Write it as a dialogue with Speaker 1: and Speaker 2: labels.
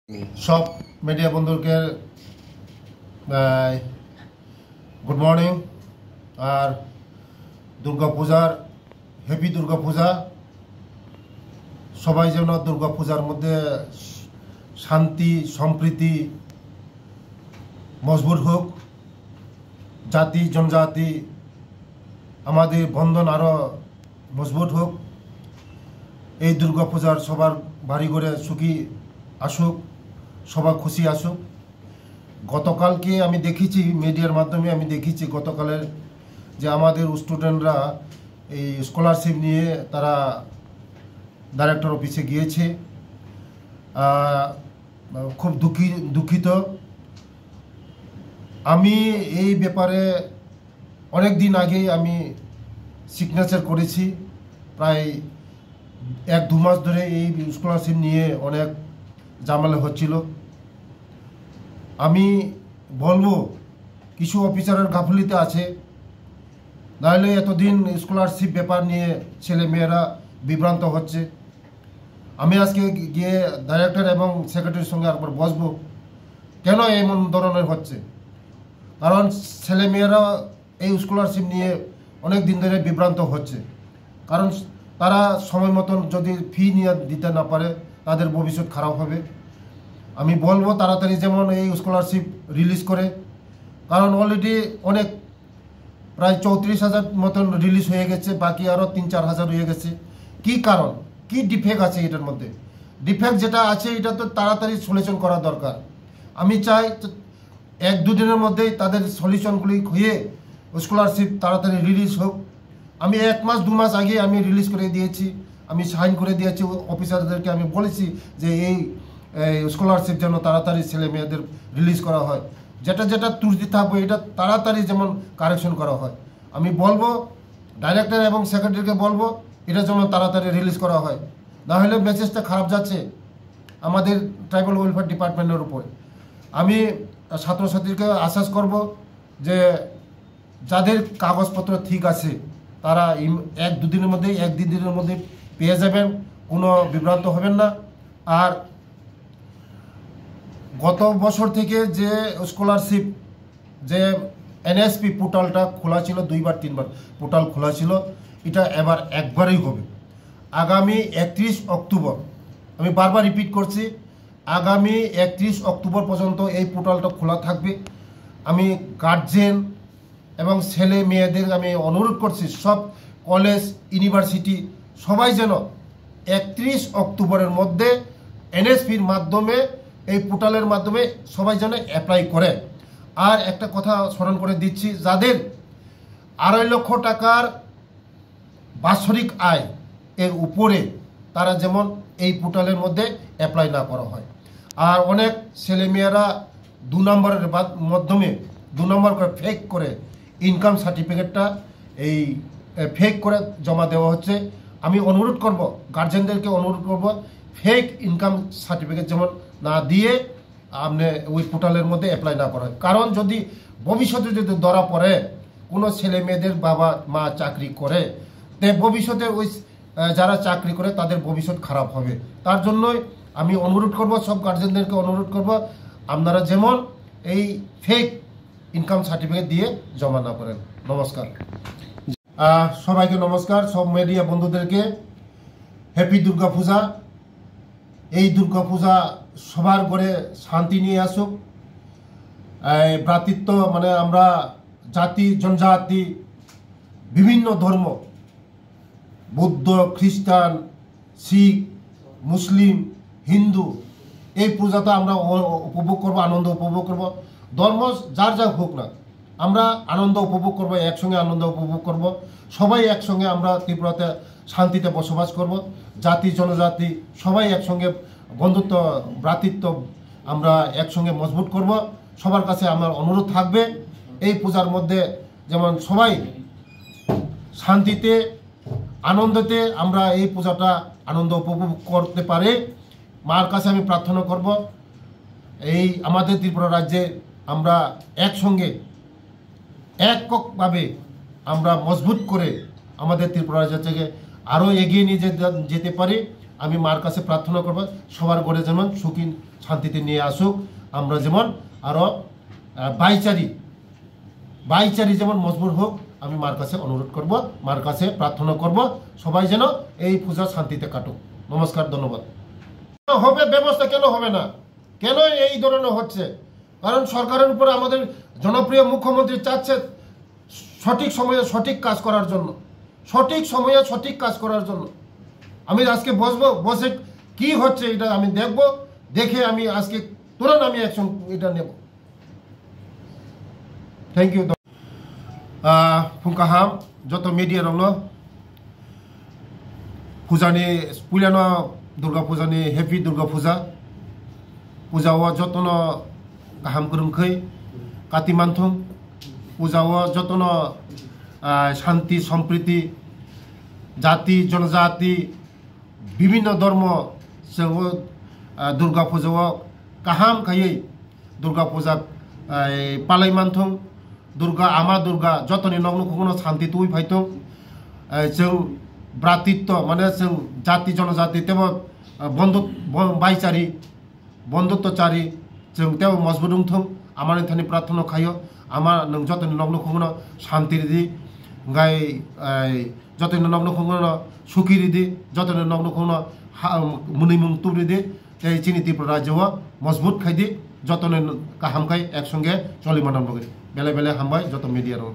Speaker 1: সব মিডিয়া বন্ধুকে good morning আর দুর্গাপূজার হ্যাপি দুর্গাপূজা। সবাই যেন দুর্গাপূজার মধ্যে শান্তি সম্প্রীতি মজবুত হোক, জাতি জনজাতি আমাদের বন্ধন আরও মজবুত হোক। এই দুর্গাপূজার সবার বাড়ি ঘরে সুখী আসুক, সবার খুশি আসুক। গতকালকে আমি দেখেছি মিডিয়ার মাধ্যমে গতকালের যে আমাদের স্টুডেন্টরা এই স্কলারশিপ নিয়ে তারা ডাইরেক্টর অফিসে গিয়েছে। খুব দুঃখিত। আমি এই ব্যাপারে অনেক দিন আগেই আমি সিগনেচার করেছি, প্রায় 1-2 মাস ধরে এই স্কলারশিপ নিয়ে অনেক ঝামেলা হচ্ছিল। আমি বলবো কিছু অফিসারের গাফিলতি আছে, নাহলে এতদিন স্কলারশিপ ব্যাপার নিয়ে ছেলে মেয়েরা বিভ্রান্ত হচ্ছে। আমি আজকে গিয়ে ডাইরেক্টর এবং সেক্রেটারির সঙ্গে একবার বসবো, কেন এমন ধরনের হচ্ছে। কারণ ছেলে মেয়েরা এই স্কলারশিপ নিয়ে অনেক দিন ধরে বিভ্রান্ত হচ্ছে, কারণ তারা সময় মতন যদি ফি নিয়ে দিতে না পারে তাদের ভবিষ্যৎ খারাপ হবে। আমি বলবো তাড়াতাড়ি যেমন এই স্কলারশিপ রিলিজ করে, কারণ অলরেডি অনেক প্রায় 34,000 মতন রিলিজ হয়ে গেছে, বাকি আরও 3-4 হাজার হয়ে গেছে। কি কারণ, কি ডিফেক্ট আছে এটার মধ্যে? ডিফেক্ট যেটা আছে এটা তো তাড়াতাড়ি সলিউশন করা দরকার। আমি চাই 1-2 দিনের মধ্যেই তাদের সলিউশনগুলি হয়ে স্কলারশিপ তাড়াতাড়ি রিলিজ হোক। আমি 1 মাস 2 মাস আগে আমি রিলিজ করে দিয়েছি, আমি সাইন করে দিয়েছি অফিসারদেরকে। আমি বলেছি যে এই স্কলারশিপ যেন তাড়াতাড়ি ছেলে মেয়েদের রিলিজ করা হয়, যেটা ত্রুটি থাকবে এটা তাড়াতাড়ি যেমন কারেকশন করা হয়। আমি বলবো ডাইরেক্টর এবং সেক্রেটারিকে বলবো এটা যেন তাড়াতাড়ি রিলিজ করা হয়, না হলে মেসেজটা খারাপ যাচ্ছে আমাদের ট্রাইবাল ওয়েলফেয়ার ডিপার্টমেন্টের উপরে। আমি ছাত্রছাত্রীকে আশ্বাস করব যে যাদের কাগজপত্র ঠিক আছে তারা 1-2 দিনের মধ্যে 1-2 দিনের মধ্যে পেয়ে যাবেন, কোনো বিভ্রান্ত হবেন না। আর গত বছর থেকে যে স্কলারশিপ যে এনএসপি পোর্টালটা খোলা ছিল, 2-3 বার পোর্টাল খোলা ছিল, এটা এবার একবারই হবে। আগামী 31 অক্টোবর, আমি বারবার রিপিট করছি, আগামী 31 অক্টোবর পর্যন্ত এই পোর্টালটা খোলা থাকবে। আমি গার্জেন এবং ছেলে মেয়েদের আমি অনুরোধ করছি, সব কলেজ ইউনিভার্সিটি সবাই যেন 31 অক্টোবরের মধ্যে এনএসপির মাধ্যমে এই পোর্টালের মাধ্যমে সবাই যেন অ্যাপ্লাই করে। আর একটা কথা স্মরণ করে দিচ্ছি, যাদের 2.5 লক্ষ টাকার বাৎসরিক আয় এর উপরে তারা যেমন এই পোর্টালের মধ্যে অ্যাপ্লাই না করা হয়। আর অনেক ছেলেমেয়েরা 2 নম্বরের মাধ্যমে 2 নম্বর করে ফেক করে ইনকাম সার্টিফিকেটটা এই ফেক করে জমা দেওয়া হচ্ছে। আমি অনুরোধ করব, গার্জেনদেরকে অনুরোধ করব, ফেক ইনকাম সার্টিফিকেট যেমন না দিয়ে আপনি ওই পোর্টালের মধ্যে অ্যাপ্লাই না করা হয়। কারণ যদি ভবিষ্যতে যদি ধরা পড়ে কোনো ছেলে মেয়েদের বাবা মা চাকরি করে, তে ভবিষ্যতে ওই যারা চাকরি করে তাদের ভবিষ্যৎ খারাপ হবে। তার জন্যই আমি অনুরোধ করব, সব গার্জেনদেরকে অনুরোধ করব, আপনারা যেমন এই ফেক ইনকাম সার্টিফিকেট দিয়ে জমা না করেন। নমস্কার, সবাইকে নমস্কার। সব মিডিয়া বন্ধুদেরকে হ্যাপি দুর্গাপূজা। এই দুর্গাপূজা সবার ঘরে শান্তি নিয়ে আসুক। ভ্রাতৃত্ব মানে আমরা জাতি জনজাতি বিভিন্ন ধর্ম, বৌদ্ধ, খ্রিস্টান, শিখ, মুসলিম, হিন্দু, এই পূজাটা আমরা উপভোগ করব, আনন্দ উপভোগ করব। ধর্ম যার যা হোক না, আমরা আনন্দ উপভোগ করব, একসঙ্গে আনন্দ উপভোগ করব। সবাই একসঙ্গে আমরা ত্রিপুরাতে শান্তিতে বসবাস করব। জাতি জনজাতি সবাই একসঙ্গে বন্ধুত্ব ভ্রাতৃত্ব আমরা একসঙ্গে মজবুত করব। সবার কাছে আমার অনুরোধ থাকবে এই পূজার মধ্যে যেমন সবাই শান্তিতে আনন্দতে আমরা এই পূজাটা আনন্দ উপভোগ করতে পারে। মার কাছে আমি প্রার্থনা করব এই আমাদের ত্রিপুরা রাজ্যে আমরা একসঙ্গে এককভাবে আমরা মজবুত করে আমাদের ত্রিপুরা রাজ্য থেকে আরও এগিয়ে নিয়ে যেতে পারি। আমি মার কাছে প্রার্থনা করব সবার ঘরে যেমন সুখী শান্তিতে নিয়ে আসুক আমরা যেমন আরও বাইচারি যেমন মজবুত হোক আমি মার কাছে অনুরোধ করব মার কাছে প্রার্থনা করব সবাই যেন এই পূজা শান্তিতে কাটুক নমস্কার ধন্যবাদ হবে ব্যবস্থা কেন হবে না কেন এই ধরনের হচ্ছে কারণ সরকারের উপরে আমাদের জনপ্রিয় মুখ্যমন্ত্রী চাচ্ছে সঠিক সময়ে সঠিক কাজ করার জন্য আমি আজকে বসে কি হচ্ছে এটা আমি দেখব দেখে আমি আজকে তুরন্ত আমি অ্যাকশন এটা নেব থ্যাংক ইউ ফুংকাহাম যত মিডিয়া রং পূজানি পুলিয়ানো दुर्गा पूजानि हेपी दुर्गा पूजाव जतन गाहाम गोरोंखै काति मानथुं पूजाव जतन शांति सम्प्रीति जाति जनजाति विभिन्न धर्म जों दुर्गा पूजाव गाहाम खायै दुर्गा पूजा पालाय मानथुं दुर्गा आमा दुर्गा जतनि नग्न शांति तुई फायथुं जों भ्रातृत्व माने जों जाति जनजाति तेव बंधुत्वचारी जों तेव मजबूत दंथों आमार थानि प्रार्थना खायो आमा नों जतनि नग्न खुंगनो शांति रिदि गाय जतनि नग्न खुंगनो सुखी रिदि जतनि नग्न खुंगनो मुनि मुं तुरिदि ते चिनि त्रिपुरा राज्यव मजबूत खायदि जतनि गाहाम खाय एकसंगे चलिमानाम बगै बेले बेले हामबाय जत मीडिया रं